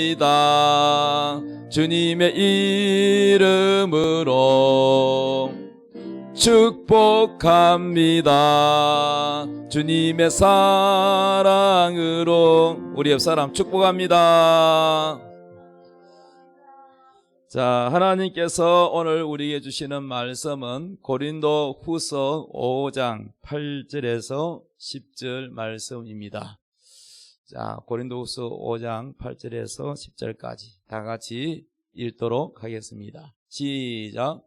축복합니다. 주님의 이름으로 축복합니다. 주님의 사랑으로 우리 옆사람 축복합니다. 자, 하나님께서 오늘 우리에게 주시는 말씀은 고린도 후서 5장 8절에서 10절 말씀입니다. 자, 고린도 후서 5장 8절에서 10절까지 다 같이 읽도록 하겠습니다. 시작.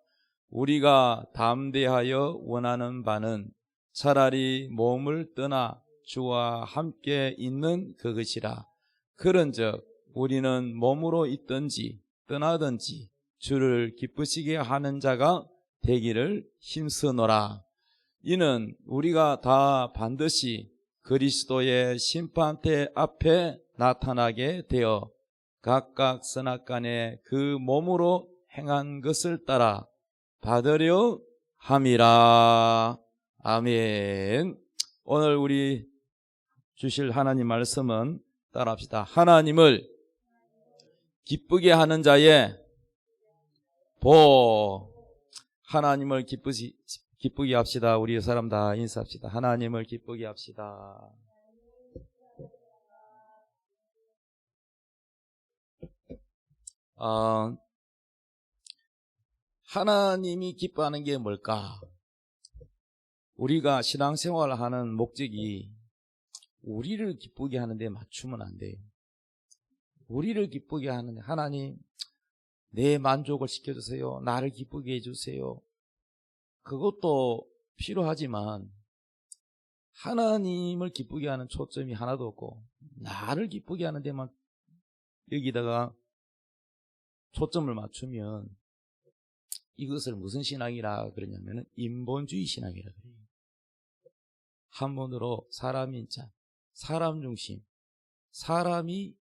우리가 담대하여 원하는 바는 차라리 몸을 떠나 주와 함께 있는 그것이라. 그런즉 우리는 몸으로 있든지 떠나든지 주를 기쁘시게 하는 자가 되기를 힘쓰노라. 이는 우리가 다 반드시 그리스도의 심판대 앞에 나타나게 되어 각각 선악간에 그 몸으로 행한 것을 따라 받으려 함이라. 아멘. 오늘 우리 주실 하나님 말씀은 따라합시다. 하나님을 기쁘게 하는 자의 복. 하나님을 기쁘게 합시다. 우리 사람 다 인사합시다. 하나님을 기쁘게 합시다. 하나님이 기뻐하는 게 뭘까? 우리가 신앙생활을 하는 목적이 우리를 기쁘게 하는데 맞추면 안 돼요. 우리를 기쁘게 하는 하나님, 내 만족을 시켜주세요. 나를 기쁘게 해주세요. 그것도 필요하지만 하나님을 기쁘게 하는 초점이 하나도 없고 나를 기쁘게 하는 데만 여기다가 초점을 맞추면 이것을 무슨 신앙이라 그러냐면 인본주의 신앙이라 그래요. 한문으로 사람인자, 사람 중심, 사람이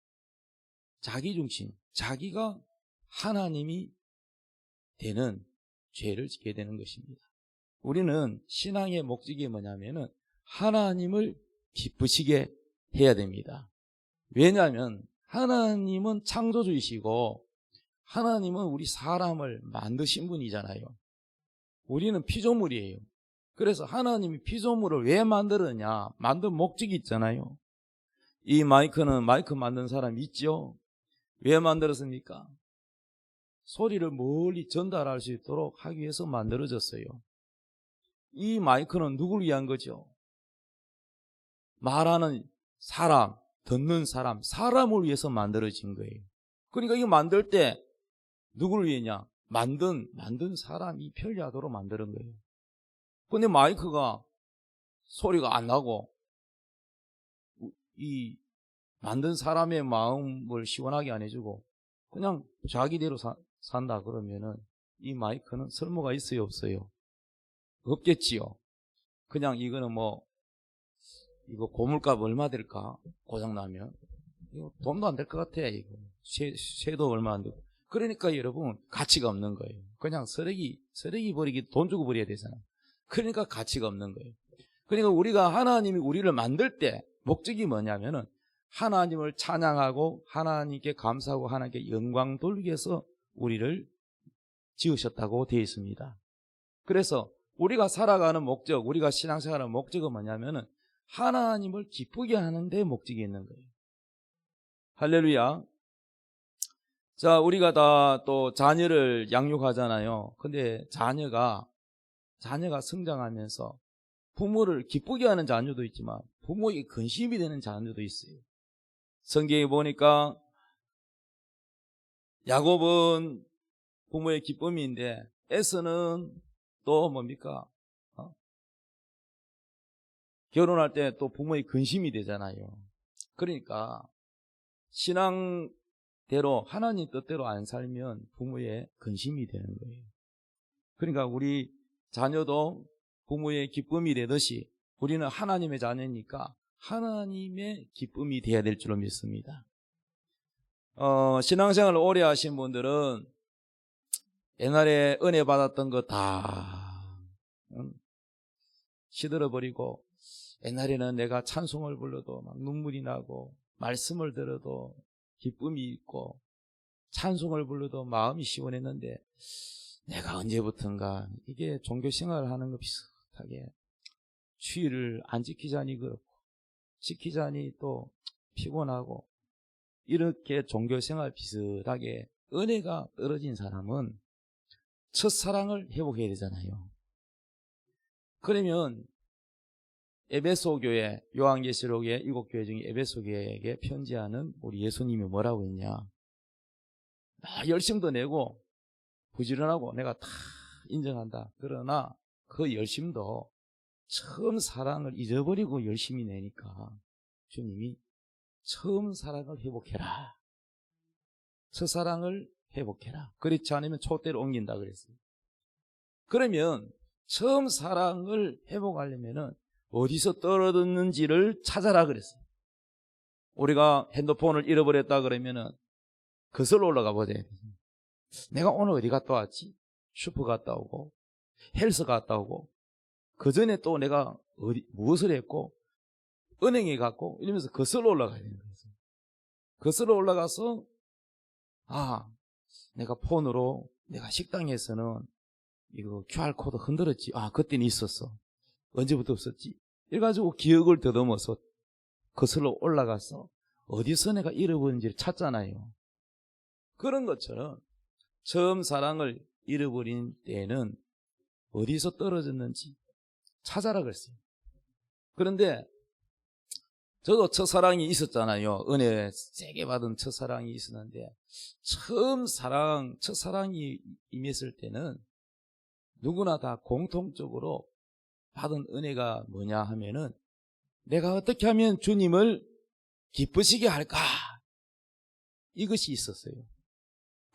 자기 중심, 자기가 하나님이 되는 죄를 짓게 되는 것입니다. 우리는 신앙의 목적이 뭐냐면은 하나님을 기쁘시게 해야 됩니다. 왜냐하면 하나님은 창조주이시고 하나님은 우리 사람을 만드신 분이잖아요. 우리는 피조물이에요. 그래서 하나님이 피조물을 왜 만들었냐? 만든 목적이 있잖아요. 이 마이크는 마이크 만든 사람 있죠? 왜 만들었습니까? 소리를 멀리 전달할 수 있도록 하기 위해서 만들어졌어요. 이 마이크는 누구를 위한 거죠? 말하는 사람, 듣는 사람, 사람을 위해서 만들어진 거예요. 그러니까 이거 만들 때 누구를 위해냐? 만든 사람이 편리하도록 만드는 거예요. 근데 마이크가 소리가 안 나고 이 만든 사람의 마음을 시원하게 안 해주고 그냥 자기대로 산다 그러면은 이 마이크는 쓸모가 있어요, 없어요? 없겠지요. 그냥 이거는 이거 고물값 얼마 될까? 고장나면 이거 돈도 안 될 것 같아. 이거 쇠도 얼마 안 되고. 그러니까 여러분 가치가 없는 거예요. 그냥 쓰레기 버리기 돈 주고 버려야 되잖아. 그러니까 가치가 없는 거예요. 그러니까 우리가 하나님이 우리를 만들 때 목적이 뭐냐면은 하나님을 찬양하고 하나님께 감사하고 하나님께 영광 돌리기 위해서 우리를 지으셨다고 되어 있습니다. 그래서 우리가 살아가는 목적, 우리가 신앙생활하는 목적은 뭐냐면은 하나님을 기쁘게 하는 데 목적이 있는 거예요. 할렐루야. 자, 우리가 다 또 자녀를 양육하잖아요. 근데 자녀가 성장하면서 부모를 기쁘게 하는 자녀도 있지만 부모에게 근심이 되는 자녀도 있어요. 성경에 보니까 야곱은 부모의 기쁨인데 에서는 또 뭡니까? 결혼할 때 또 부모의 근심이 되잖아요. 그러니까 신앙대로 하나님 뜻대로 안 살면 부모의 근심이 되는 거예요. 그러니까 우리 자녀도 부모의 기쁨이 되듯이 우리는 하나님의 자녀니까 하나님의 기쁨이 되어야 될 줄로 믿습니다. 신앙생활을 오래 하신 분들은 옛날에 은혜 받았던 거 다 시들어버리고 옛날에는 내가 찬송을 불러도 막 눈물이 나고 말씀을 들어도 기쁨이 있고 찬송을 불러도 마음이 시원했는데 내가 언제부턴가 이게 종교생활을 하는 것 비슷하게 주의를 안 지키자니 그렇고 지키자니 또 피곤하고 이렇게 종교생활 비슷하게 은혜가 떨어진 사람은 첫사랑을 회복해야 되잖아요. 그러면 에베소 교회, 요한계시록의 7교회 중에 에베소 교회에게 편지하는 우리 예수님이 뭐라고 했냐? 열심도 내고 부지런하고 내가 다 인정한다. 그러나 그 열심도 처음 사랑을 잊어버리고 열심히 내니까 주님이 처음 사랑을 회복해라. 첫사랑을 회복해라. 그렇지 않으면 촛대를 옮긴다 그랬어요. 그러면 처음 사랑을 회복하려면은 어디서 떨어졌는지를 찾아라 그랬어요. 우리가 핸드폰을 잃어버렸다 그러면은 거슬러 올라가 보자. 내가 오늘 어디 갔다 왔지? 슈퍼 갔다 오고 헬스 갔다 오고 그 전에 또 내가 무엇을 했고 은행에 갔고 이러면서 거슬러 올라가야 되는 거예요. 거슬러 올라가서 내가 폰으로 내가 식당에서는 이거 QR코드 흔들었지. 그때는 있었어. 언제부터 없었지? 이래가지고 기억을 더듬어서 거슬러 올라가서 어디서 내가 잃어버린지를 찾잖아요. 그런 것처럼 처음 사랑을 잃어버린 때에는 어디서 떨어졌는지 찾아라 그랬어요. 그런데 저도 첫사랑이 있었잖아요. 은혜 세게 받은 첫사랑이 있었는데 첫사랑이 임했을 때는 누구나 다 공통적으로 받은 은혜가 뭐냐 하면은 내가 어떻게 하면 주님을 기쁘시게 할까? 이것이 있었어요.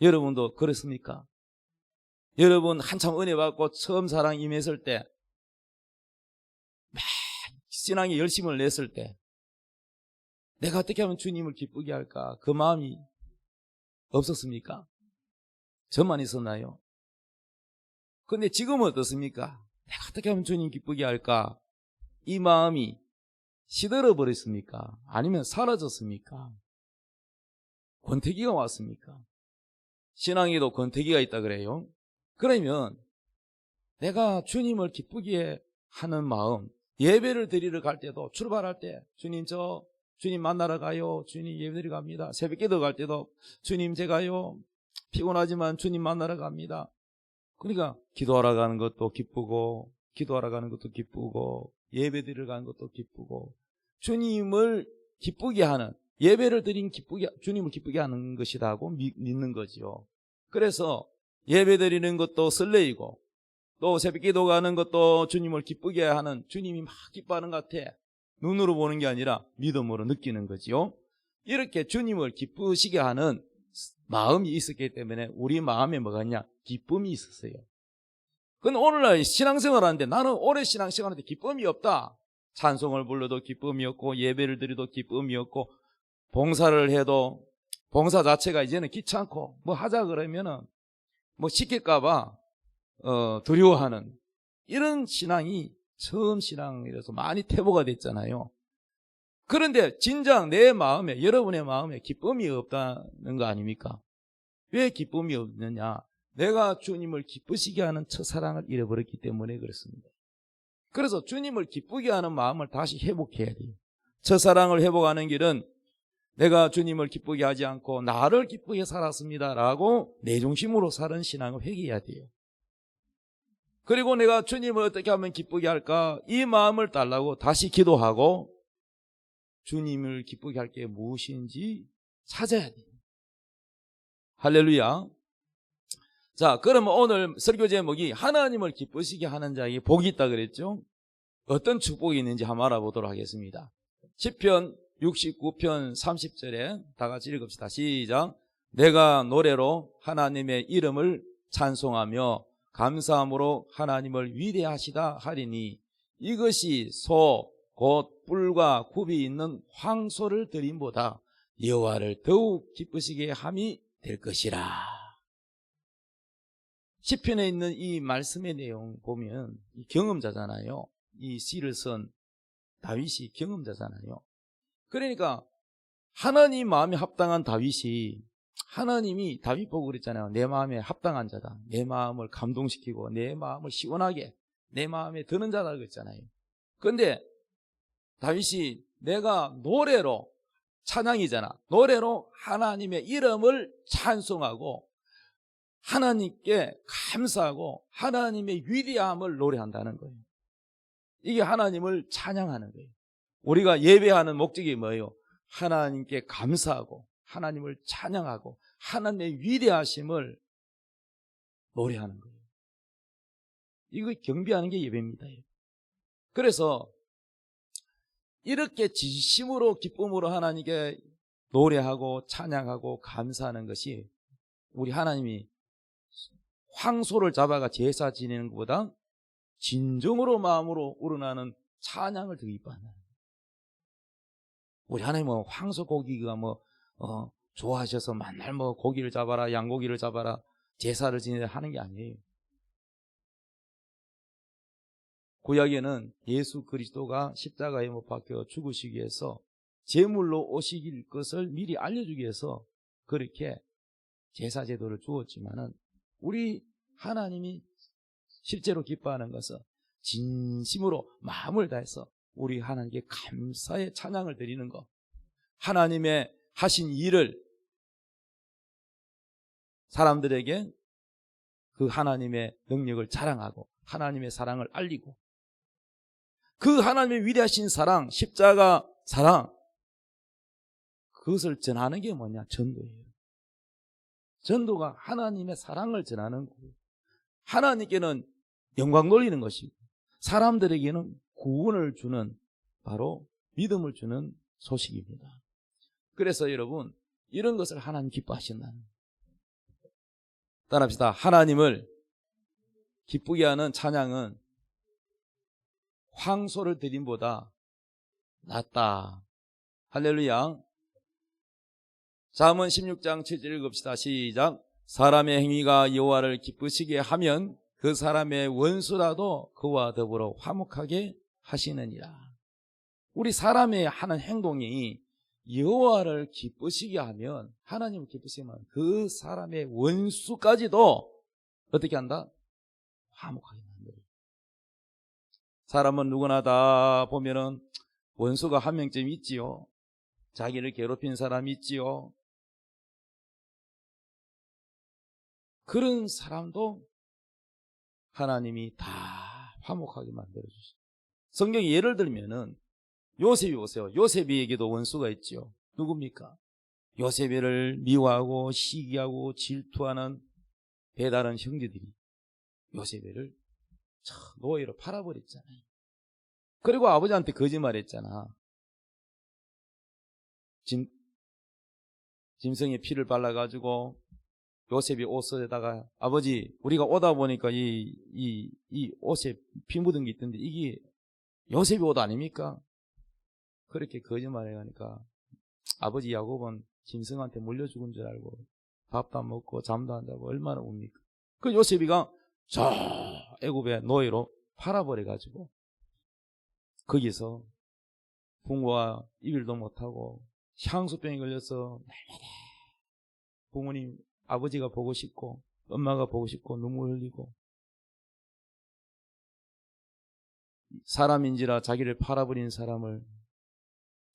여러분도 그렇습니까? 여러분 한참 은혜 받고 처음 사랑 임했을 때 막 신앙에 열심을 냈을 때 내가 어떻게 하면 주님을 기쁘게 할까? 그 마음이 없었습니까? 저만 있었나요? 근데 지금은 어떻습니까? 내가 어떻게 하면 주님 기쁘게 할까? 이 마음이 시들어 버렸습니까? 아니면 사라졌습니까? 권태기가 왔습니까? 신앙에도 권태기가 있다 그래요. 그러면 내가 주님을 기쁘게 하는 마음, 예배를 드리러 갈 때도 출발할 때 주님 만나러 가요. 주님 예배드리러 갑니다. 새벽기도 갈 때도 주님 제가요 피곤하지만 주님 만나러 갑니다. 그러니까 기도하러 가는 것도 기쁘고 기도하러 가는 것도 기쁘고 예배드리러 가는 것도 기쁘고 주님을 기쁘게 하는 예배를 드린 주님을 기쁘게 하는 것이라고 믿는 거지요. 그래서 예배 드리는 것도 설레이고 또 새벽기도 가는 것도 주님을 기쁘게 하는 주님이 막 기뻐하는 것 같아. 눈으로 보는 게 아니라 믿음으로 느끼는 거지요. 이렇게 주님을 기쁘시게 하는 마음이 있었기 때문에 우리 마음에 뭐가 있냐? 기쁨이 있었어요. 근데 오늘날 신앙생활 하는데 나는 오래 신앙생활 하는데 기쁨이 없다. 찬송을 불러도 기쁨이 없고 예배를 드려도 기쁨이 없고 봉사를 해도 봉사 자체가 이제는 귀찮고 뭐 하자 그러면은 뭐 시킬까봐 두려워하는 이런 신앙이 처음 신앙이라서 많이 퇴보가 됐잖아요. 그런데 진작 내 마음에 여러분의 마음에 기쁨이 없다는 거 아닙니까? 왜 기쁨이 없느냐? 내가 주님을 기쁘시게 하는 첫사랑을 잃어버렸기 때문에 그렇습니다. 그래서 주님을 기쁘게 하는 마음을 다시 회복해야 돼요. 첫사랑을 회복하는 길은 내가 주님을 기쁘게 하지 않고 나를 기쁘게 살았습니다라고 내 중심으로 사는 신앙을 회개해야 돼요. 그리고 내가 주님을 어떻게 하면 기쁘게 할까? 이 마음을 달라고 다시 기도하고 주님을 기쁘게 할 게 무엇인지 찾아야 돼요. 할렐루야. 자, 그러면 오늘 설교 제목이 하나님을 기쁘시게 하는 자에게 복이 있다 그랬죠? 어떤 축복이 있는지 한번 알아보도록 하겠습니다. 시편 69편 30절에 다 같이 읽읍시다. 시작. 내가 노래로 하나님의 이름을 찬송하며 감사함으로 하나님을 위대하시다 하리니 이것이 소 곧 뿔과 굽이 있는 황소를 드림보다 여호와를 더욱 기쁘시게 함이 될 것이라. 시편에 있는 이 말씀의 내용 보면 경험자잖아요. 이 시를 쓴 다윗이 경험자잖아요. 그러니까 하나님 마음에 합당한 다윗이, 하나님이 다윗 보고 그랬잖아요. 내 마음에 합당한 자다. 내 마음을 감동시키고 내 마음을 시원하게 내 마음에 드는 자다 그랬잖아요. 그런데 다윗이 내가 노래로, 찬양이잖아, 노래로 하나님의 이름을 찬송하고 하나님께 감사하고 하나님의 위대함을 노래한다는 거예요. 이게 하나님을 찬양하는 거예요. 우리가 예배하는 목적이 뭐예요? 하나님께 감사하고 하나님을 찬양하고 하나님의 위대하심을 노래하는 거예요. 이거 경배하는 게 예배입니다. 그래서 이렇게 진심으로 기쁨으로 하나님께 노래하고 찬양하고 감사하는 것이, 우리 하나님이 황소를 잡아가 제사 지내는 것보다 진정으로 마음으로 우러나는 찬양을 더 기뻐한다. 우리 하나님은 황소 고기가 좋아하셔서 맨날 고기를 잡아라, 양고기를 잡아라, 제사를 지내라 하는 게 아니에요. 구약에는 예수 그리스도가 십자가에 못 박혀 죽으시기 위해서 제물로 오시길 것을 미리 알려주기 위해서 그렇게 제사 제도를 주었지만은, 우리 하나님이 실제로 기뻐하는 것은 진심으로 마음을 다해서 우리 하나님께 감사의 찬양을 드리는 것, 하나님의 하신 일을 사람들에게 그 하나님의 능력을 자랑하고 하나님의 사랑을 알리고, 그 하나님의 위대하신 사랑, 십자가 사랑, 그것을 전하는 게 뭐냐? 전도예요. 전도가 하나님의 사랑을 전하는 거예요. 하나님께는 영광 돌리는 것이고 사람들에게는 구원을 주는, 바로 믿음을 주는 소식입니다. 그래서 여러분, 이런 것을 하나님 기뻐하신다는 거예요. 따라합시다. 하나님을 기쁘게 하는 찬양은 황소를 드림보다 낫다. 할렐루야. 잠언 16장 7절 읽읍시다. 시작. 사람의 행위가 여호와를 기쁘시게 하면 그 사람의 원수라도 그와 더불어 화목하게 하시느니라. 우리 사람의 하는 행동이 여호와를 기쁘시게 하면, 하나님을 기쁘시게 하면 그 사람의 원수까지도 어떻게 한다? 화목하게 만들어요. 사람은 누구나 다 보면은 원수가 한 명쯤 있지요. 자기를 괴롭힌 사람이 있지요. 그런 사람도 하나님이 다 화목하게 만들어주시죠. 성경에 예를 들면은 요셉이 보세요. 요셉에게도 원수가 있죠. 누굽니까? 요셉을 미워하고 시기하고 질투하는 배다른 형제들이 요셉을 노예로 팔아버렸잖아요. 그리고 아버지한테 거짓말했잖아. 짐승의 피를 발라가지고 요셉이 옷에다가, 아버지 우리가 오다 보니까 이 옷에 피 묻은 게 있던데 이게 요셉이 옷 아닙니까? 그렇게 거짓말해 가니까 아버지 야곱은 짐승한테 물려 죽은 줄 알고 밥도 안 먹고 잠도 안 자고 얼마나 웁니까? 그 요셉이가 저 애굽의 노예로 팔아버려가지고 거기서 부모와 이별도 못하고 향수병에 걸려서 부모님, 아버지가 보고 싶고 엄마가 보고 싶고 눈물 흘리고, 사람인지라 자기를 팔아버린 사람을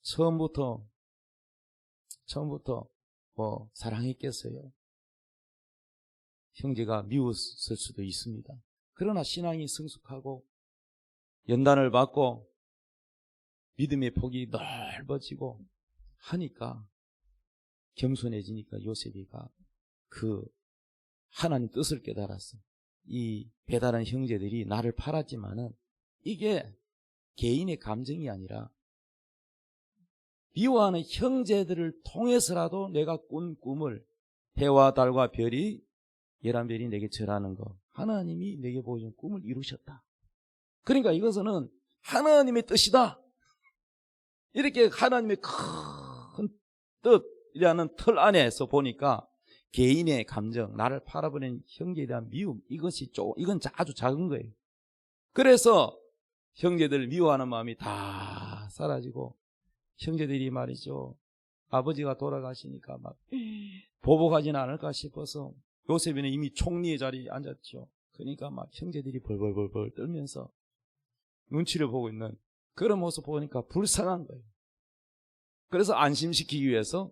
처음부터 사랑했겠어요? 형제가 미웠을 수도 있습니다. 그러나 신앙이 성숙하고 연단을 받고 믿음의 폭이 넓어지고 하니까 겸손해지니까 요셉이가 그 하나님 뜻을 깨달았어. 이 배다른 형제들이 나를 팔았지만은 이게 개인의 감정이 아니라 미워하는 형제들을 통해서라도 내가 꾼 꿈을, 해와 달과 별이 11별이 내게 절하는 것, 하나님이 내게 보여준 꿈을 이루셨다. 그러니까 이것은 하나님의 뜻이다. 이렇게 하나님의 큰 뜻이라는 틀 안에서 보니까 개인의 감정, 나를 팔아버린 형제에 대한 미움, 이건 아주 작은 거예요. 그래서 형제들을 미워하는 마음이 다 사라지고, 형제들이 말이죠, 아버지가 돌아가시니까 막 보복하지는 않을까 싶어서 요셉이는 이미 총리의 자리에 앉았죠. 그러니까 막 형제들이 벌벌벌벌 떨면서 눈치를 보고 있는 그런 모습 보니까 불쌍한 거예요. 그래서 안심시키기 위해서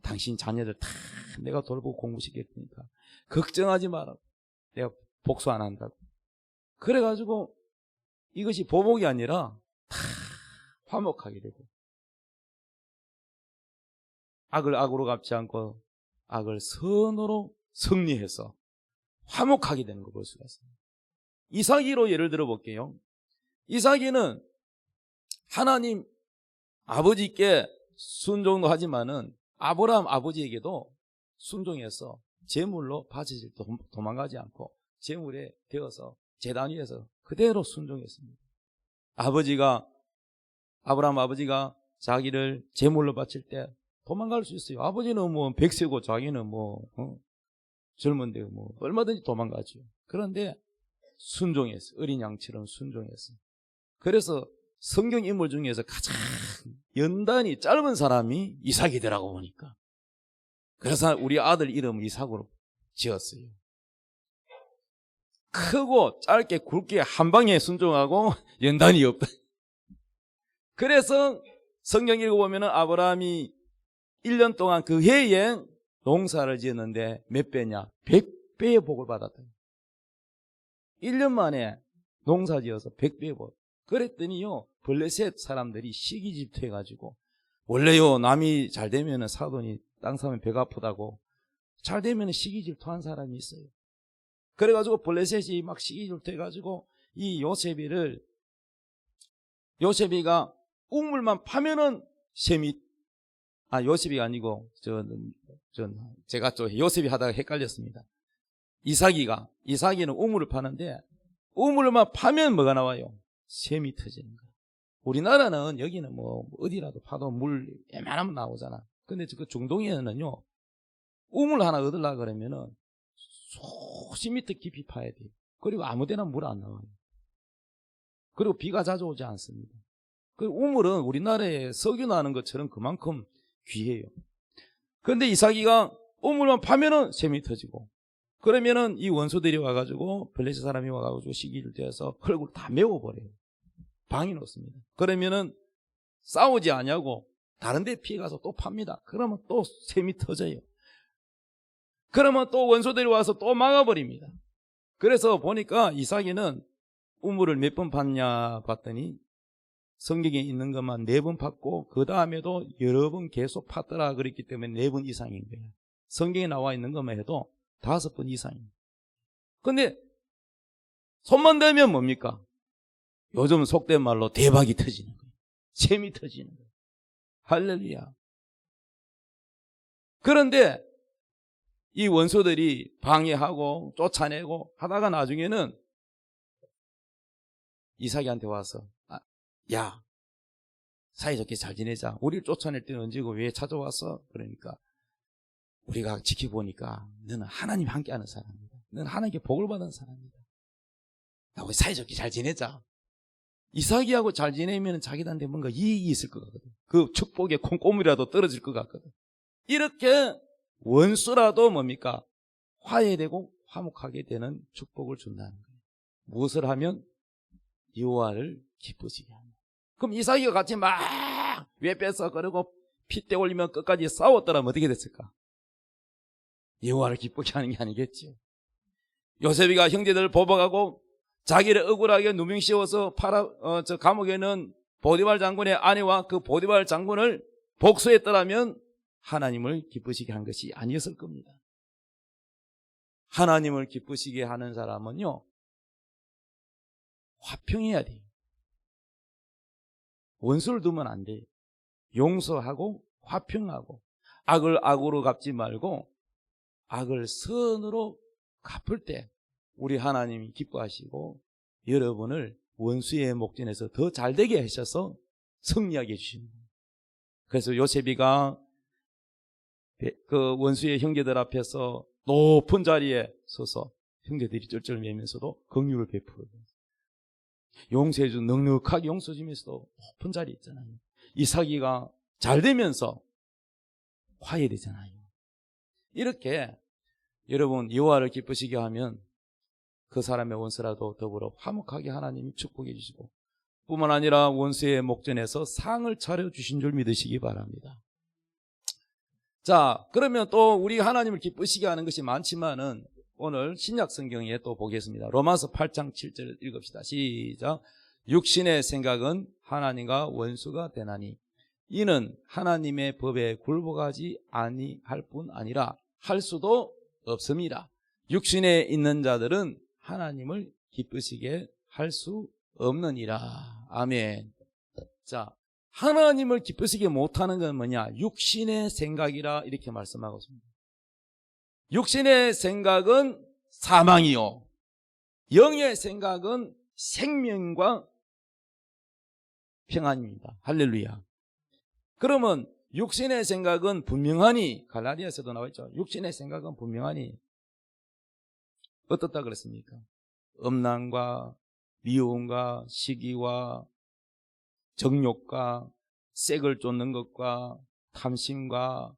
당신 자녀들 다 내가 돌보고 공부시킬 테니까 걱정하지 마라. 내가 복수 안 한다고. 그래가지고 이것이 보복이 아니라 다 화목하게 되고 악을 악으로 갚지 않고 악을 선으로 승리해서 화목하게 되는 걸 볼 수가 있습니다. 이삭이로 예를 들어 볼게요. 이삭이는 하나님 아버지께 순종도 하지만은 아브라함 아버지에게도 순종해서 제물로 바쳐질 때 도망가지 않고 제물에 되어서 제단 위에서 그대로 순종했습니다. 아브라함 아버지가 자기를 제물로 바칠 때 도망갈 수 있어요. 아버지는 뭐 100세고 자기는 젊은데 얼마든지 도망가죠. 그런데 순종했어요. 어린 양처럼 순종했어요. 그래서 성경 인물 중에서 가장 연단이 짧은 사람이 이삭이더라고 보니까. 그래서 우리 아들 이름을 이삭으로 지었어요. 크고 짧게 굵게 한 방에 순종하고 연단이 없다. 그래서 성경 읽어보면 아브라함이 1년 동안 그 해에 농사를 지었는데 몇 배냐? 100배의 복을 받았다. 1년 만에 농사 지어서 100배의 복. 그랬더니요, 블레셋 사람들이 시기질투해가지고, 원래요, 남이 잘 되면 사돈이 땅 사면 배가 아프다고, 잘 되면 시기질투한 사람이 있어요. 그래가지고 블레셋이 막 시기질투해가지고, 이 요셉이가 우물만 파면은 요셉이 아니고, 제가 또 요셉이 하다가 헷갈렸습니다. 이삭이는 우물을 파는데, 우물만 파면 뭐가 나와요? 샘이 터지는 거예요. 우리나라는 여기는 뭐 어디라도 파도 물 웬만하면 나오잖아. 근데 그 중동에는요, 우물 하나 얻으려고 그러면은 수십 미터 깊이 파야 돼요. 그리고 아무 데나 물 안 나와요. 그리고 비가 자주 오지 않습니다. 그 우물은 우리나라에 석유 나는 것처럼 그만큼 귀해요. 그런데 이삭이가 우물만 파면은 샘이 터지고, 그러면은 이 원수들이 와가지고 블레셋 사람이 와가지고 시기를 대서 흙을 다 메워버려요. 방이 놓습니다. 그러면은 싸우지 않냐고 다른 데 피해가서 또 팝니다. 그러면 또 샘이 터져요. 그러면 또 원수들이 와서 또 막아버립니다. 그래서 보니까 이삭이는 우물을 몇 번 팠냐 봤더니 성경에 있는 것만 4번 팠고 그 다음에도 여러 번 계속 팠더라 그랬기 때문에 4번 이상인 거예요. 성경에 나와 있는 것만 해도 5번 이상입니다. 근데 손만 대면 뭡니까? 요즘 속된 말로 대박이 터지는 거예요. 샘이 터지는 거예요. 할렐루야. 그런데 이 원수들이 방해하고 쫓아내고 하다가 나중에는 이삭이한테 와서 야, 사이좋게 잘 지내자. 우리를 쫓아낼 때는 언제고 왜 찾아왔어? 그러니까 우리가 지켜보니까 너는 하나님 함께하는 사람이다. 너는 하나님께 복을 받은 사람이다. 우리 사이좋게 잘 지내자. 이삭이하고 잘 지내면 자기한테 뭔가 이익이 있을 것 같거든. 그 축복의 콩고물이라도 떨어질 것 같거든. 이렇게 원수라도 뭡니까? 화해되고 화목하게 되는 축복을 준다는 거예요. 무엇을 하면? 여호와를 기쁘시게 합니다. 그럼 이삭이가 같이 막 왜 뺐어? 그러고 핏대 올리면 끝까지 싸웠더라면 어떻게 됐을까? 여호와를 기쁘게 하는 게 아니겠죠. 요셉이가 형제들을 보복하고 자기를 억울하게 누명씌워서 감옥에는 보디발 장군의 아내와 그 보디발 장군을 복수했더라면 하나님을 기쁘시게 한 것이 아니었을 겁니다. 하나님을 기쁘시게 하는 사람은요, 화평해야 돼요. 원수를 두면 안 돼요. 용서하고 화평하고 악을 악으로 갚지 말고 악을 선으로 갚을 때 우리 하나님이 기뻐하시고 여러분을 원수의 목전에서 더 잘되게 하셔서 승리하게 해주십니다. 그래서 요셉이가 그 원수의 형제들 앞에서 높은 자리에 서서 형제들이 쩔쩔매면서도 긍휼을 베풀어요. 용서해준 넉넉하게 용서해주면서도 높은 자리에 있잖아요. 이삭이가 잘 되면서 화해되잖아요. 이렇게 여러분 여호와를 기쁘시게 하면 그 사람의 원수라도 더불어 화목하게 하나님이 축복해 주시고 뿐만 아니라 원수의 목전에서 상을 차려주신 줄 믿으시기 바랍니다. 자, 그러면 또 우리 하나님을 기쁘시게 하는 것이 많지만은 오늘 신약 성경에 또 보겠습니다. 로마서 8장 7절 읽읍시다. 시작. 육신의 생각은 하나님과 원수가 되나니 이는 하나님의 법에 굴복하지 아니할 뿐 아니라 할 수도 없습니다. 육신에 있는 자들은 하나님을 기쁘시게 할 수 없느니라. 아멘. 자, 하나님을 기쁘시게 못하는 건 뭐냐? 육신의 생각이라 이렇게 말씀하고 있습니다. 육신의 생각은 사망이요, 영의 생각은 생명과 평안입니다. 할렐루야. 그러면 육신의 생각은 분명하니, 갈라디아서도 나와있죠. 육신의 생각은 분명하니 어떻다 그랬습니까? 음란과 미움과 시기와 정욕과 색을 쫓는 것과 탐심과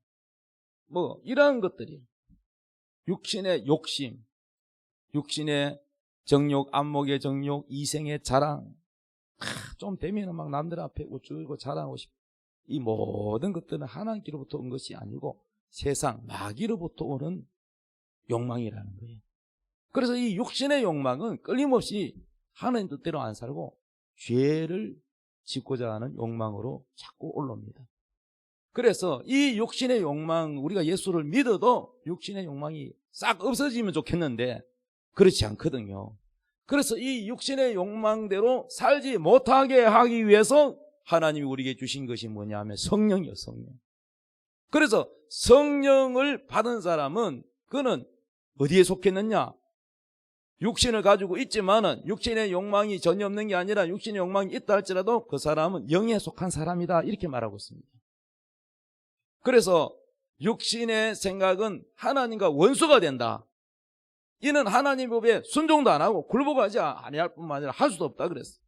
뭐 이러한 것들이 육신의 욕심, 육신의 정욕, 안목의 정욕, 이생의 자랑, 좀 되면 막 남들 앞에 우쭐고 자랑하고 싶고, 이 모든 것들은 하나님께로부터 온 것이 아니고 세상, 마귀로부터 오는 욕망이라는 거예요. 그래서 이 육신의 욕망은 끊임없이 하나님 뜻대로 안 살고 죄를 짓고자 하는 욕망으로 자꾸 올라옵니다. 그래서 이 육신의 욕망, 우리가 예수를 믿어도 육신의 욕망이 싹 없어지면 좋겠는데 그렇지 않거든요. 그래서 이 육신의 욕망대로 살지 못하게 하기 위해서 하나님이 우리에게 주신 것이 뭐냐 하면 성령이요, 성령. 그래서 성령을 받은 사람은 그는 어디에 속했느냐? 육신을 가지고 있지만은 육신의 욕망이 전혀 없는 게 아니라 육신의 욕망이 있다 할지라도 그 사람은 영에 속한 사람이다, 이렇게 말하고 있습니다. 그래서 육신의 생각은 하나님과 원수가 된다. 이는 하나님의 법에 순종도 안 하고 굴복하지 아니할 뿐만 아니라 할 수도 없다 그랬어.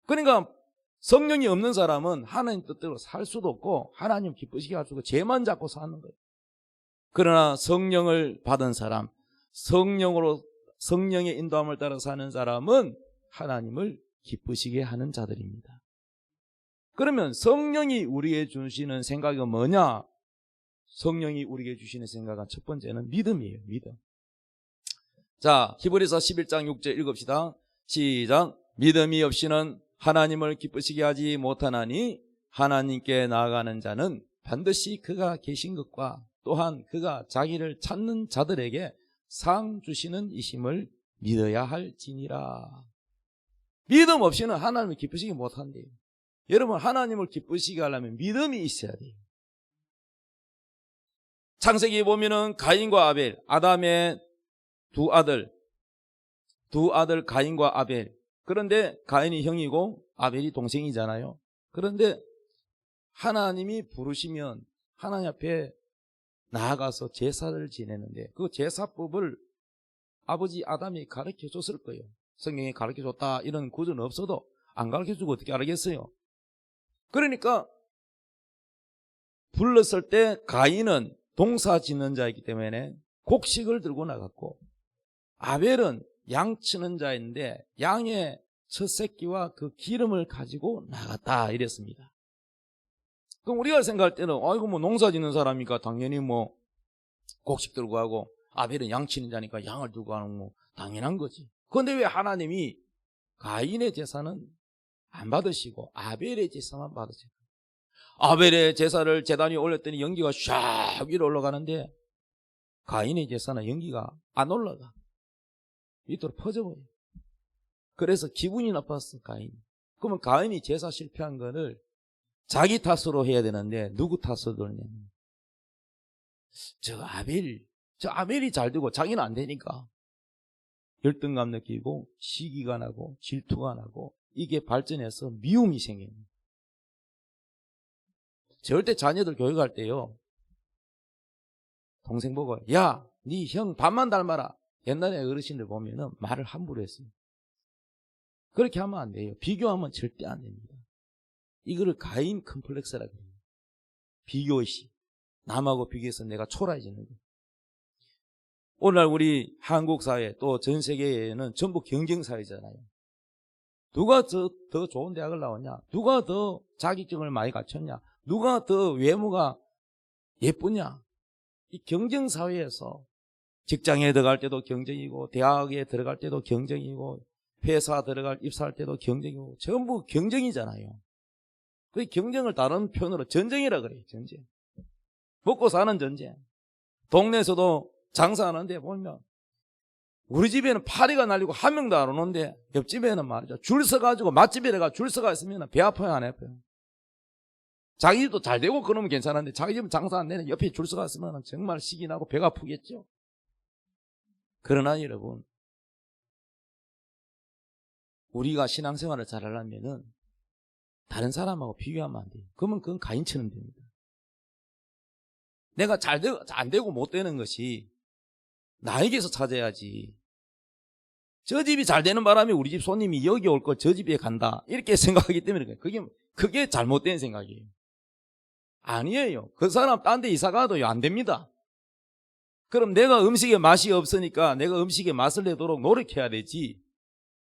그러니까 성령이 없는 사람은 하나님 뜻대로 살 수도 없고 하나님 기쁘시게 할 수 없고 죄만 잡고 사는 거예요. 그러나 성령을 받은 사람, 성령의 인도함을 따라 사는 사람은 하나님을 기쁘시게 하는 자들입니다. 그러면 성령이 우리에게 주시는 생각이 뭐냐? 성령이 우리에게 주시는 생각은 첫 번째는 믿음이에요. 믿음. 자, 히브리서 11장 6절 읽읍시다. 시작. 믿음이 없이는 하나님을 기쁘시게 하지 못하나니 하나님께 나아가는 자는 반드시 그가 계신 것과 또한 그가 자기를 찾는 자들에게 상 주시는 이심을 믿어야 할지니라. 믿음 없이는 하나님을 기쁘시게 못한대요. 여러분, 하나님을 기쁘시게 하려면 믿음이 있어야 돼요. 창세기에 보면은 가인과 아벨, 아담의 두 아들 가인과 아벨. 그런데 가인이 형이고 아벨이 동생이잖아요. 그런데 하나님이 부르시면 하나님 앞에 나아가서 제사를 지내는데 그 제사법을 아버지 아담이 가르쳐 줬을 거예요. 성경에 가르쳐 줬다 이런 구조는 없어도 안 가르쳐 주고 어떻게 알겠어요? 그러니까 불렀을 때 가인은 동사 짓는 자이기 때문에 곡식을 들고 나갔고, 아벨은 양 치는 자인데 양의 첫 새끼와 그 기름을 가지고 나갔다 이랬습니다. 그럼 우리가 생각할 때는 아이고 뭐 농사 짓는 사람이니까 당연히 뭐 곡식 들고 가고, 아벨은 양 치는 자니까 양을 들고 가는 뭐 당연한 거지. 그런데 왜 하나님이 가인의 제사는 안 받으시고 아벨의 제사만 받으세요? 아벨의 제사를 제단 위에 올렸더니 연기가 샥 위로 올라가는데 가인의 제사는 연기가 안 올라가. 밑으로 퍼져버려요. 그래서 기분이 나빴어, 가인. 그러면 가인이 제사 실패한 거를 자기 탓으로 해야 되는데 누구 탓으로 돌냐면 저 아벨이 잘 되고 자기는 안 되니까 열등감 느끼고 시기가 나고 질투가 나고 이게 발전해서 미움이 생깁니다. 절대 자녀들 교육할 때요, 동생 보고 야, 네 형 반만 닮아라. 옛날에 어르신들 보면은 말을 함부로 했어요. 그렇게 하면 안 돼요. 비교하면 절대 안 됩니다. 이거를 가인 컴플렉스라 그래요. 비교의식. 남하고 비교해서 내가 초라해지는 거예요. 오늘날 우리 한국 사회 또 전 세계에는 전부 경쟁사회잖아요. 누가 더 좋은 대학을 나왔냐? 누가 더 자격증을 많이 갖췄냐? 누가 더 외모가 예쁘냐? 이 경쟁사회에서 직장에 들어갈 때도 경쟁이고, 대학에 들어갈 때도 경쟁이고, 회사 입사할 때도 경쟁이고, 전부 경쟁이잖아요. 그 경쟁을 다른 표현으로 전쟁이라 그래요. 전쟁. 먹고 사는 전쟁. 동네에서도 장사하는데 보면 우리 집에는 파리가 날리고 한 명도 안 오는데 옆집에는 말이죠. 줄 서가지고 맛집에 가 줄 서가 있으면 배 아파요, 안 아파요? 자기 집도 잘 되고 그러면 괜찮은데 자기 집은 장사 안 되는 옆에 줄 서가 있으면 정말 식이 나고 배가 아프겠죠. 그러나 여러분, 우리가 신앙생활을 잘하려면은 다른 사람하고 비교하면 안 돼요. 그러면 그건 가인처럼 됩니다. 내가 안 되고 못 되는 것이 나에게서 찾아야지. 저 집이 잘 되는 바람에 우리 집 손님이 여기 올 걸 저 집에 간다. 이렇게 생각하기 때문에 그게 잘못된 생각이에요. 아니에요. 그 사람 딴 데 이사 가도 안 됩니다. 그럼 내가 음식에 맛이 없으니까 내가 음식에 맛을 내도록 노력해야 되지.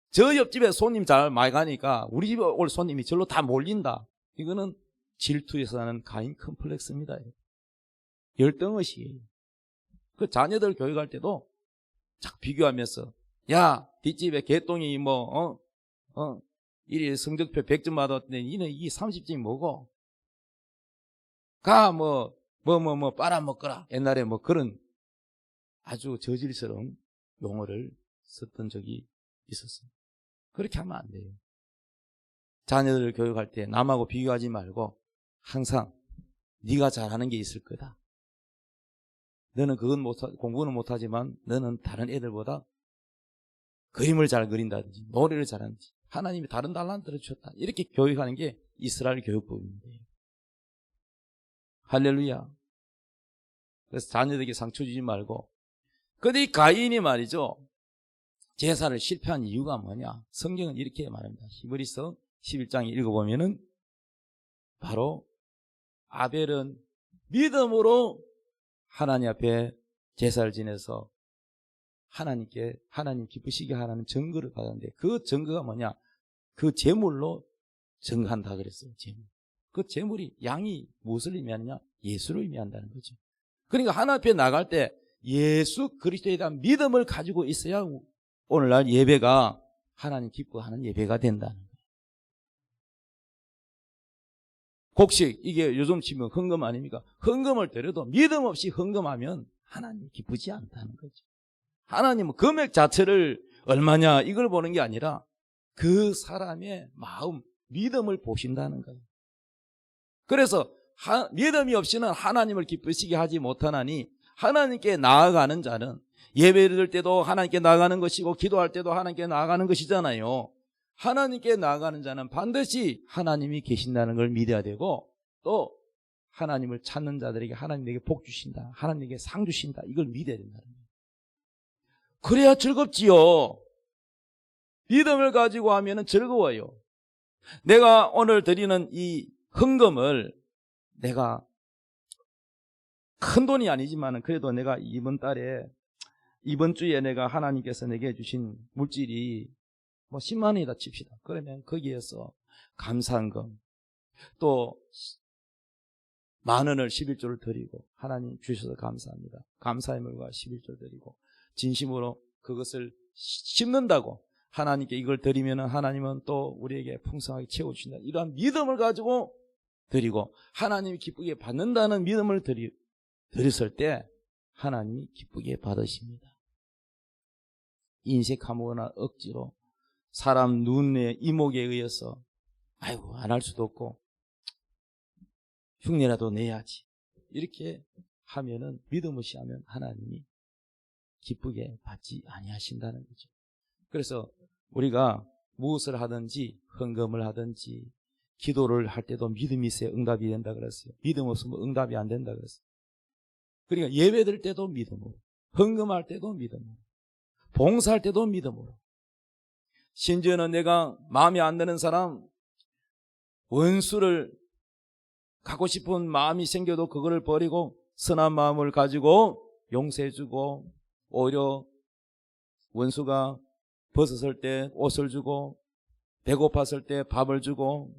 저 옆집에 손님 잘 많이 가니까 우리 집에 올 손님이 절로 다 몰린다. 이거는 질투에서 나는 가인 컴플렉스입니다. 열등의식이에요. 그 자녀들 교육할 때도 자꾸 비교하면서, 야, 뒷집에 개똥이 이리 성적표 100점 받았는데 니는 이 30점이 뭐고? 가 빨아먹거라. 옛날에 그런 아주 저질스러운 용어를 썼던 적이 있었어요. 그렇게 하면 안 돼요. 자녀들을 교육할 때 남하고 비교하지 말고 항상 네가 잘하는 게 있을 거다. 너는 공부는 못하지만 너는 다른 애들보다 그림을 잘 그린다든지 노래를 잘하는지 하나님이 다른 달란트를 주셨다. 이렇게 교육하는 게 이스라엘 교육법입니다. 할렐루야. 그래서 자녀들에게 상처 주지 말고. 근데 이 가인이 말이죠. 제사를 실패한 이유가 뭐냐? 성경은 이렇게 말합니다. 히브리서 11장에 읽어보면은 바로 아벨은 믿음으로 하나님 앞에 제사를 지내서 하나님 기쁘시게 하라는 증거를 받았는데 그 증거가 뭐냐? 그 제물로 증거한다 그랬어요. 제물. 그 제물이 양이 무엇을 의미하느냐? 예수를 의미한다는 거죠. 그러니까 하나님 앞에 나갈 때 예수 그리스도에 대한 믿음을 가지고 있어야 오늘날 예배가 하나님 기뻐하는 예배가 된다는 거예요. 곡식, 이게 요즘 치면 헌금 아닙니까? 헌금을 드려도 믿음 없이 헌금하면 하나님 기쁘지 않다는 거죠. 하나님은 금액 자체를 얼마냐 이걸 보는 게 아니라 그 사람의 마음, 믿음을 보신다는 거예요. 그래서 믿음이 없이는 하나님을 기쁘시게 하지 못하나니 하나님께 나아가는 자는 예배를 드릴 때도 하나님께 나아가는 것이고 기도할 때도 하나님께 나아가는 것이잖아요. 하나님께 나아가는 자는 반드시 하나님이 계신다는 걸 믿어야 되고 또 하나님을 찾는 자들에게 하나님에게 복 주신다. 하나님에게 상 주신다. 이걸 믿어야 된다는 거예요. 그래야 즐겁지요. 믿음을 가지고 하면 즐거워요. 내가 오늘 드리는 이 헌금을 내가 큰 돈이 아니지만 그래도 내가 이번 주에 내가 하나님께서 내게 주신 물질이 10만 원이다 칩시다. 그러면 거기에서 감사한금 또 10,000원을 11조를 드리고 하나님 주셔서 감사합니다. 감사의 물과 11조 드리고 진심으로 그것을 심는다고 하나님께 이걸 드리면 하나님은 또 우리에게 풍성하게 채워주신다. 이러한 믿음을 가지고 드리고 하나님이 기쁘게 받는다는 믿음을 드렸을 때 하나님이 기쁘게 받으십니다. 인색하거나 억지로 사람 눈의 이목에 의해서 아이고 안 할 수도 없고 흉내라도 내야지 이렇게 하면은 믿음 없이 하면 하나님이 기쁘게 받지 아니하신다는 거죠. 그래서 우리가 무엇을 하든지 헌금을 하든지 기도를 할 때도 믿음이 있어야 응답이 된다 그랬어요. 믿음 없으면 응답이 안 된다 그랬어요. 그러니까 예배 드릴 때도 믿음으로, 헌금할 때도 믿음으로, 봉사할 때도 믿음으로. 심지어는 내가 마음에 안 드는 사람, 원수를 갖고 싶은 마음이 생겨도 그거를 버리고 선한 마음을 가지고 용서해주고, 오히려 원수가 벗었을 때 옷을 주고, 배고팠을 때 밥을 주고,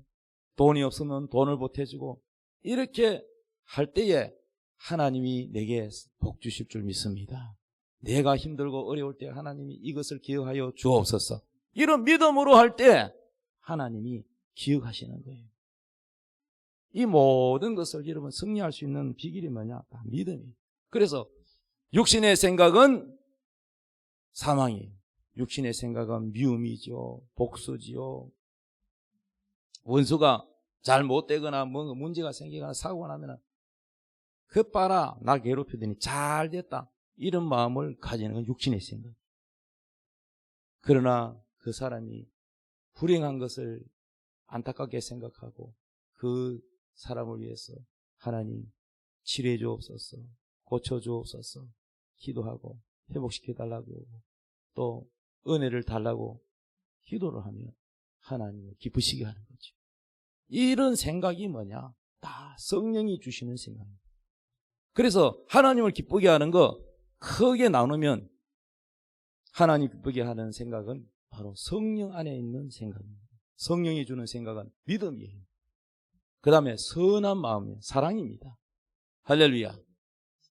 돈이 없으면 돈을 보태주고, 이렇게 할 때에 하나님이 내게 복 주실 줄 믿습니다. 내가 힘들고 어려울 때 하나님이 이것을 기억하여 주옵소서. 이런 믿음으로 할 때 하나님이 기억하시는 거예요. 이 모든 것을 여러분 승리할 수 있는 비결이 뭐냐? 다 믿음이에요. 그래서 육신의 생각은 사망이에요. 육신의 생각은 미움이죠, 복수지요. 원수가 잘못되거나 뭔가 문제가 생기거나 사고가 나면 그 봐라, 나 괴롭히더니 잘 됐다, 이런 마음을 가지는 건 육신의 생각. 그러나 그 사람이 불행한 것을 안타깝게 생각하고 그 사람을 위해서 하나님 치료해 주옵소서, 고쳐 주옵소서 기도하고 회복시켜 달라고 또 은혜를 달라고 기도를 하면 하나님을 기쁘시게 하는 거죠. 이런 생각이 뭐냐? 다 성령이 주시는 생각입니다. 그래서 하나님을 기쁘게 하는 거 크게 나누면 하나님 기쁘게 하는 생각은 바로 성령 안에 있는 생각입니다. 성령이 주는 생각은 믿음이에요. 그 다음에 선한 마음이에요. 사랑입니다. 할렐루야.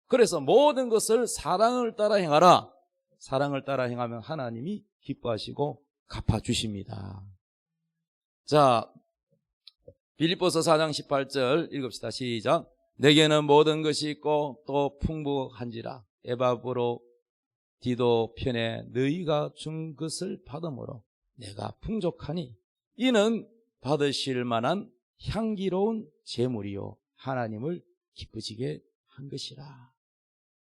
그래서 모든 것을 사랑을 따라 행하라. 사랑을 따라 행하면 하나님이 기뻐하시고 갚아주십니다. 자, 빌립보서 4장 18절 읽읍시다. 시작. 내게는 모든 것이 있고 또 풍부한지라 에바브로 디도 편에 너희가 준 것을 받음으로 내가 풍족하니 이는 받으실 만한 향기로운 제물이요 하나님을 기쁘시게 한 것이라.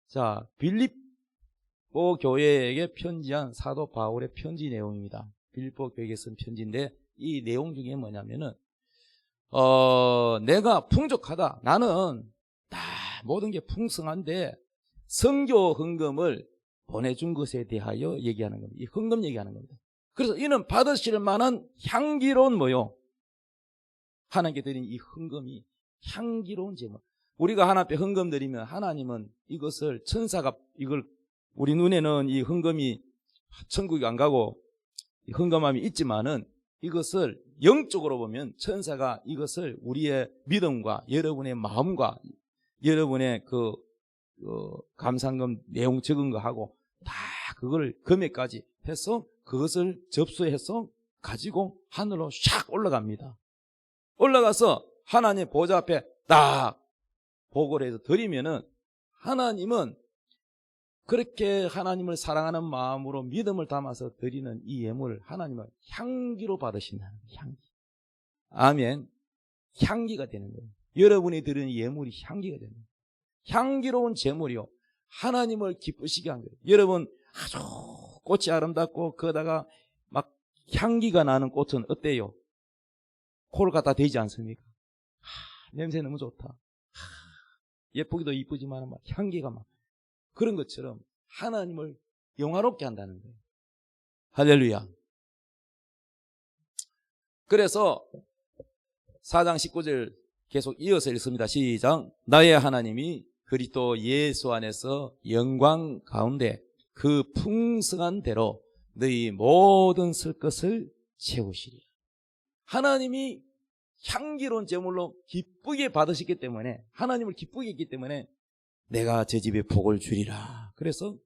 자, 빌립보 교회에게 편지한 사도 바울의 편지 내용입니다. 빌립보 교회에 쓴 편지인데 이 내용 중에 뭐냐면은 내가 풍족하다. 나는 다 모든 게 풍성한데 선교 헌금을 보내준 것에 대하여 얘기하는 겁니다. 이 헌금 얘기하는 겁니다. 그래서 이는 받으실 만한 향기로운 뭐요? 하나님께 드린 이 헌금이 향기로운 제물. 우리가 하나님 앞에 헌금 드리면 하나님은 이것을 천사가 이걸 우리 눈에는 이 헌금이 천국에 안 가고 헌금함이 있지만은 이것을 영적으로 보면 천사가 이것을 우리의 믿음과 여러분의 마음과 여러분의 그 감상금 내용 적은 거 하고 다 그걸 금액까지 해서 그것을 접수해서 가지고 하늘로 샥 올라갑니다. 올라가서 하나님 보좌 앞에 딱 보고를 해서 드리면은 하나님은 그렇게 하나님을 사랑하는 마음으로 믿음을 담아서 드리는 이 예물을 하나님은 향기로 받으신다는 거예요. 향기. 아멘. 향기가 되는 거예요. 여러분이 드리는 예물이 향기가 되는 거예요. 향기로운 제물이요 하나님을 기쁘시게 한 거예요. 여러분 아주 꽃이 아름답고 거기다가 막 향기가 나는 꽃은 어때요? 코를 갖다 대지 않습니까? 냄새 너무 좋다. 예쁘기도 이쁘지만 막 향기가 막 그런 것처럼 하나님을 영화롭게 한다는 거예요. 할렐루야. 그래서 4장 19절 계속 이어서 읽습니다. 시작. 나의 하나님이 그리스도 예수 안에서 영광 가운데 그 풍성한 대로 너희 모든 쓸 것을 채우시리라. 하나님이 향기로운 제물로 기쁘게 받으셨기 때문에 하나님을 기쁘게 했기 때문에 내가 제 집에 복을 주리라. 그래서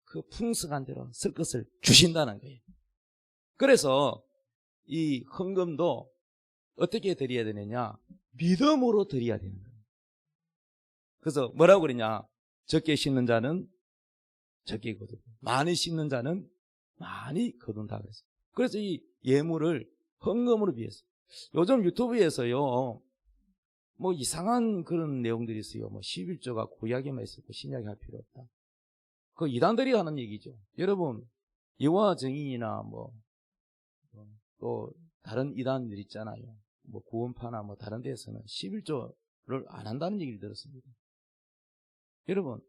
그 풍성한 대로 쓸 것을 주신다는 거예요. 그래서 이 헌금도 어떻게 드려야 되느냐? 믿음으로 드려야 되는 거예요. 그래서 뭐라고 그러냐? 적게 심는 자는 적게 거두고 많이 심는 자는 많이 거둔다 그랬어요. 그래서 이 예물을 헌금으로 비해서 요즘 유튜브에서요 뭐 이상한 그런 내용들이 있어요. 뭐 11조가 구약에만 있었고 신약에 할 필요 없다. 그 이단들이 하는 얘기죠. 여러분 여호와 증인이나 뭐 또 다른 이단들 있잖아요. 뭐 구원파나 뭐 다른 데에서는 11조를 안 한다는 얘기를 들었습니다. 여러분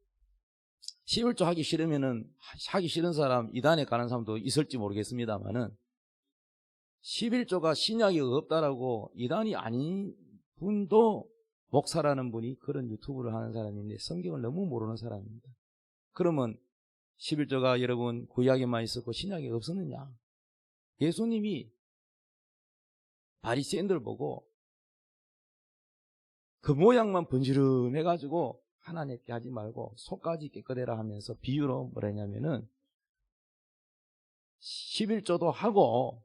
11조 하기 싫으면은 하기 싫은 사람 이단에 가는 사람도 있을지 모르겠습니다만은 11조가 신약이 없다라고 이단이 아닌 분도 목사라는 분이 그런 유튜브를 하는 사람인데 성경을 너무 모르는 사람입니다. 그러면 11조가 여러분 구약에만 있었고 신약에 없었느냐? 예수님이 바리새인들 보고 그 모양만 번지름해가지고 하나님께 하지 말고 속까지 깨끗해라 하면서 비유로 뭐라 했냐면은 11조도 하고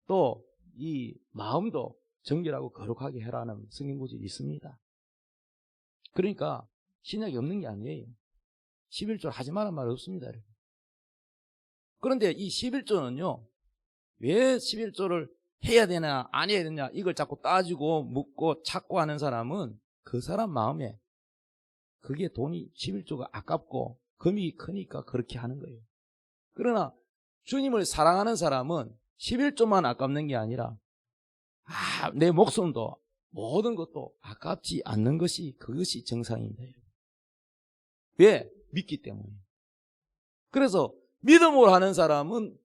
또 이 마음도 정결하고 거룩하게 해라는 성경 구절이 있습니다. 그러니까 신약이 없는 게 아니에요. 11조 하지 말란 말 없습니다. 그런데 이 11조는요, 왜 11조를 해야 되나 안 해야 되냐 이걸 자꾸 따지고 묻고 찾고 하는 사람은 그 사람 마음에 그게 돈이 11조가 아깝고 금이 크니까 그렇게 하는 거예요. 그러나 주님을 사랑하는 사람은 11조만 아깝는 게 아니라 내 목숨도 모든 것도 아깝지 않는 것이 그것이 정상입니다. 왜? 믿기 때문에. 그래서 믿음으로 하는 사람은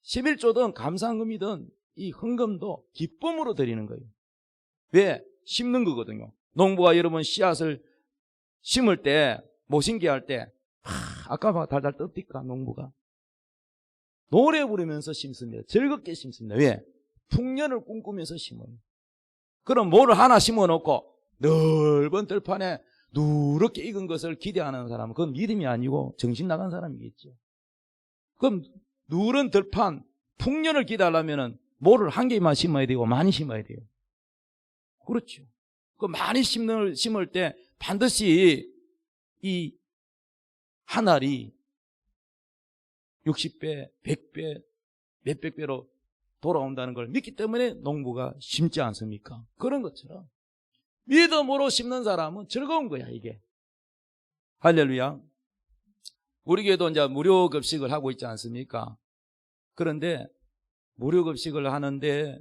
11조든 감사금이든 이 헌금도 기쁨으로 드리는 거예요. 왜? 심는 거거든요. 농부가 여러분 씨앗을 심을 때, 모신기 할 때, 아까 달달 떴니까 농부가. 노래 부르면서 심습니다. 즐겁게 심습니다. 왜? 풍년을 꿈꾸면서 심어요. 그럼 뭐를 하나 심어놓고 넓은 들판에 누렇게 익은 것을 기대하는 사람은 그건 믿음이 아니고 정신 나간 사람이겠죠. 그럼 누런 들판, 풍년을 기대하려면 뭐를 한 개만 심어야 되고 많이 심어야 돼요. 그렇죠. 그 많이 심을 때 반드시 이 한 알이 60배, 100배, 몇백 배로 돌아온다는 걸 믿기 때문에 농부가 심지 않습니까? 그런 것처럼 믿음으로 심는 사람은 즐거운 거야, 이게. 할렐루야. 우리 교회도 이제 무료 급식을 하고 있지 않습니까? 그런데 무료 급식을 하는데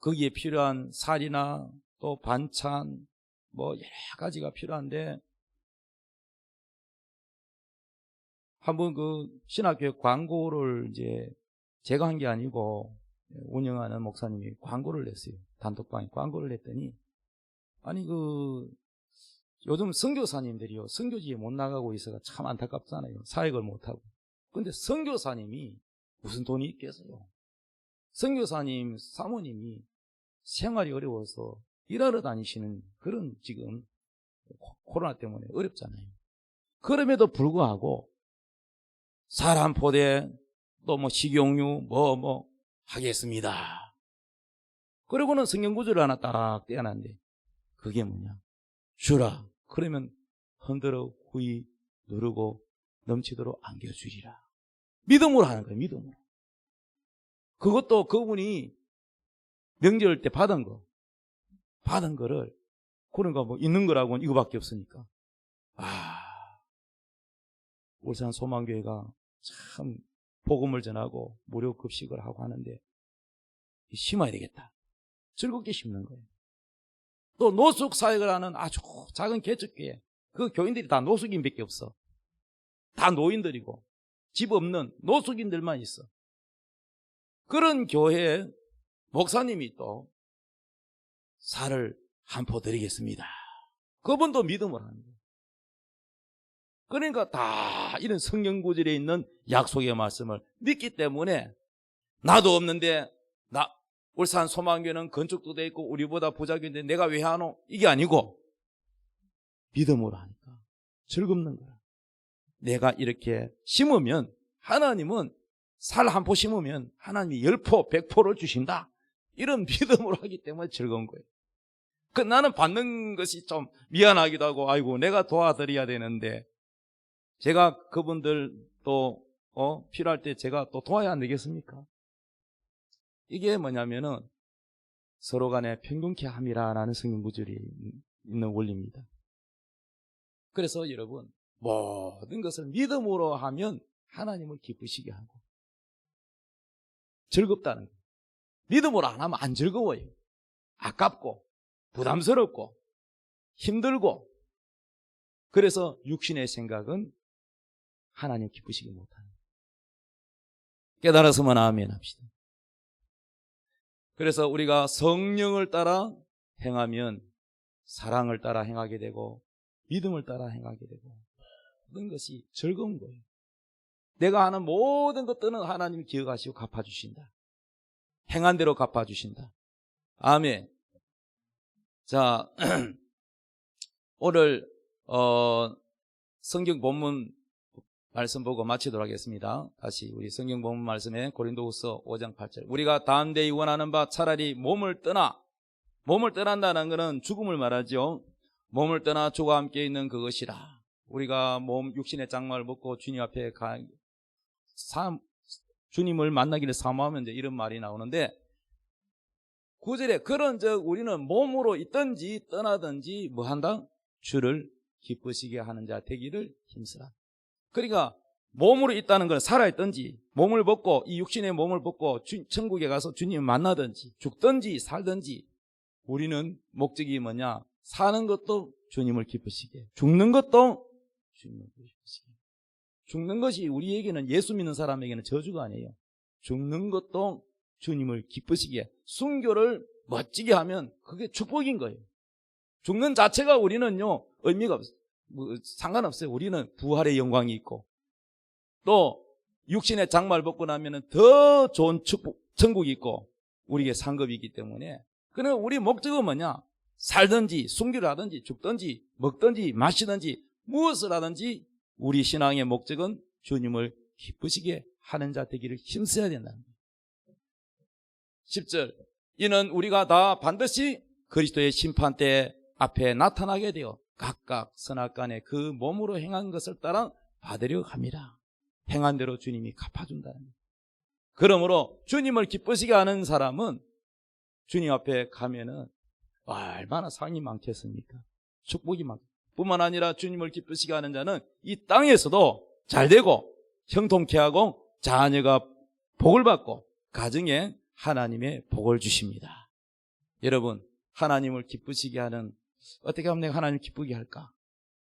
거기에 필요한 살이나 또 반찬 뭐 여러 가지가 필요한데 한번 그 신학교에 광고를 이제 제가 한 게 아니고 운영하는 목사님이 광고를 냈어요. 단톡방에 광고를 냈더니 아니 그 요즘 선교사님들이요 선교지에 못 나가고 있어가 참 안타깝잖아요. 사역을 못하고. 근데 선교사님이 무슨 돈이 있겠어요. 선교사님 사모님이 생활이 어려워서 일하러 다니시는 그런 지금 코로나 때문에 어렵잖아요. 그럼에도 불구하고 살 한 포대 또 뭐 식용유 뭐 하겠습니다. 그리고는 성경 구절을 하나 딱 떼어놨는데 그게 뭐냐? 주라. 그러면 흔들어 구이 누르고 넘치도록 안겨주리라. 믿음으로 하는 거예요. 믿음으로. 그것도 그분이 명절 때 받은 거를 그러니까 뭐 있는 거라고는 이거밖에 없으니까 울산 소망교회가 참 복음을 전하고 무료 급식을 하고 하는데 심어야 되겠다. 즐겁게 심는 거예요. 또 노숙 사역을 하는 아주 작은 개척교회 그 교인들이 다 노숙인밖에 없어. 다 노인들이고 집 없는 노숙인들만 있어. 그런 교회에 목사님이 또 살을 한 포 드리겠습니다. 그분도 믿음을 하는 거예요. 그러니까 다 이런 성경 구절에 있는 약속의 말씀을 믿기 때문에 나도 없는데 울산 소망교회는 건축도 돼 있고 우리보다 부자교인데 내가 왜 하노? 이게 아니고 믿음으로 하니까 즐겁는 거야. 내가 이렇게 심으면 하나님은 살 한 포 심으면 하나님이 10포, 100포를 주신다. 이런 믿음으로 하기 때문에 즐거운 거예요. 나는 받는 것이 좀 미안하기도 하고 아이고 내가 도와드려야 되는데 제가 그분들 또 필요할 때 제가 또 도와야 안 되겠습니까? 이게 뭐냐면은 서로 간에 평균케 함이라는 성경 구절이 있는 원리입니다. 그래서 여러분 모든 것을 믿음으로 하면 하나님을 기쁘시게 하고 즐겁다는 거예요. 믿음으로 안 하면 안 즐거워요. 아깝고 부담스럽고 힘들고 그래서 육신의 생각은 하나님 기쁘시게 못하는 거예요. 깨달았으면 아멘 합시다. 그래서 우리가 성령을 따라 행하면 사랑을 따라 행하게 되고 믿음을 따라 행하게 되고 모든 것이 즐거운 거예요. 내가 하는 모든 것들은 하나님이 기억하시고 갚아주신다. 행한 대로 갚아주신다. 아멘. 자, 오늘 성경 본문 말씀 보고 마치도록 하겠습니다. 다시 우리 성경 본문 말씀에 고린도후서 5장 8절. 우리가 담대히 원하는 바 차라리 몸을 떠난다는 것은 죽음을 말하죠. 몸을 떠나 주와 함께 있는 그것이라. 우리가 육신의 장막을 벗고 주님 앞에 주님을 만나기를 사모하면 이제 이런 말이 나오는데 9절에 그런즉 우리는 몸으로 있든지 떠나든지 뭐한다? 주를 기쁘시게 하는 자 되기를 힘쓰라. 그러니까 몸으로 있다는 건 살아있든지 몸을 벗고 이 육신의 몸을 벗고 천국에 가서 주님을 만나든지 죽든지 살든지 우리는 목적이 뭐냐? 사는 것도 주님을 기쁘시게, 죽는 것도 주님을 기쁘시게. 죽는 것이 우리에게는, 예수 믿는 사람에게는 저주가 아니에요. 죽는 것도 주님을 기쁘시게, 순교를 멋지게 하면 그게 축복인 거예요. 죽는 자체가 우리는요 의미가 없어요. 상관없어요. 우리는 부활의 영광이 있고 또 육신의 장마를 벗고 나면 더 좋은 축복, 천국이 있고 우리에게 상급이 있기 때문에, 그러나 우리 목적은 뭐냐? 살든지 순교를 하든지 죽든지 먹든지 마시든지 무엇을 하든지 우리 신앙의 목적은 주님을 기쁘시게 하는 자 되기를 힘써야 된다는 거예요. 10절, 이는 우리가 다 반드시 그리스도의 심판대 앞에 나타나게 되어 각각 선악간에 그 몸으로 행한 것을 따라 받으려 합니다. 행한 대로 주님이 갚아준다는 거예요. 그러므로 주님을 기쁘시게 하는 사람은 주님 앞에 가면은 얼마나 상이 많겠습니까? 축복이 많고, 뿐만 아니라 주님을 기쁘시게 하는 자는 이 땅에서도 잘되고 형통케 하고 자녀가 복을 받고 가정에 하나님의 복을 주십니다. 여러분, 하나님을 기쁘시게 하는, 어떻게 하면 내가 하나님을 기쁘게 할까?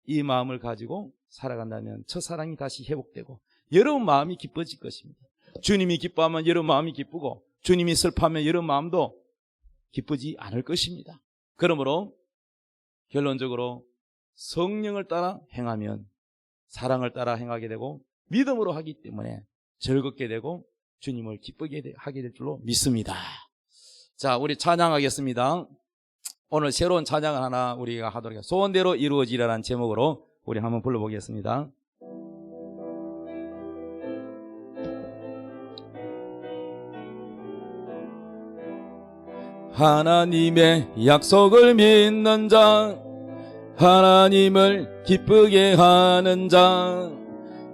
이 마음을 가지고 살아간다면 첫사랑이 다시 회복되고 여러분 마음이 기뻐질 것입니다. 주님이 기뻐하면 여러분 마음이 기쁘고 주님이 슬퍼하면 여러분 마음도 기쁘지 않을 것입니다. 그러므로 결론적으로 성령을 따라 행하면 사랑을 따라 행하게 되고 믿음으로 하기 때문에 즐겁게 되고 주님을 기쁘게 하게 될 줄로 믿습니다. 자, 우리 찬양하겠습니다. 오늘 새로운 찬양을 하나 우리가 하도록 하겠습니다. 소원대로 이루어지라는 제목으로 우리 한번 불러보겠습니다. 하나님의 약속을 믿는 자, 하나님을 기쁘게 하는 자,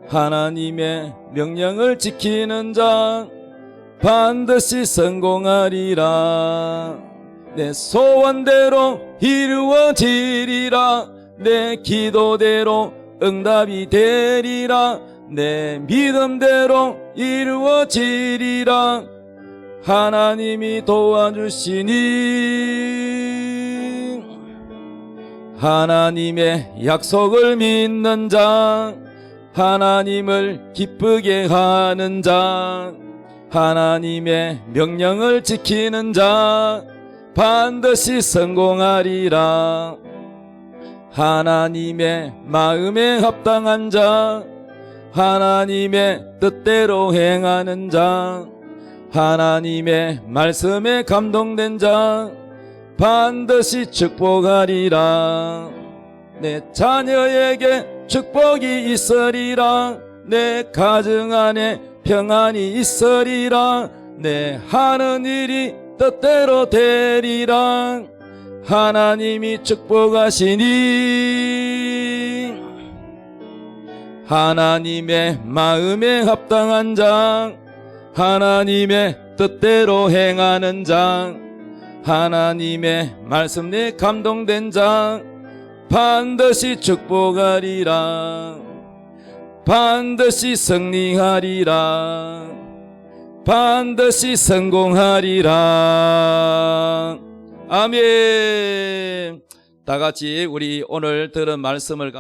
하나님의 명령을 지키는 자 반드시 성공하리라. 내 소원대로 이루어지리라. 내 기도대로 응답이 되리라. 내 믿음대로 이루어지리라. 하나님이 도와주시니 하나님의 약속을 믿는 자, 하나님을 기쁘게 하는 자, 하나님의 명령을 지키는 자 반드시 성공하리라. 하나님의 마음에 합당한 자, 하나님의 뜻대로 행하는 자, 하나님의 말씀에 감동된 자 반드시 축복하리라. 내 자녀에게 축복이 있으리라. 내 가정 안에 평안이 있으리라. 내 하는 일이 뜻대로 되리라. 하나님이 축복하시니 하나님의 마음에 합당한 자, 하나님의 뜻대로 행하는 자, 하나님의 말씀에 감동된 자 반드시 축복하리라. 반드시 승리하리라. 반드시 성공하리라. 아멘. 다 같이 우리 오늘 들은 말씀을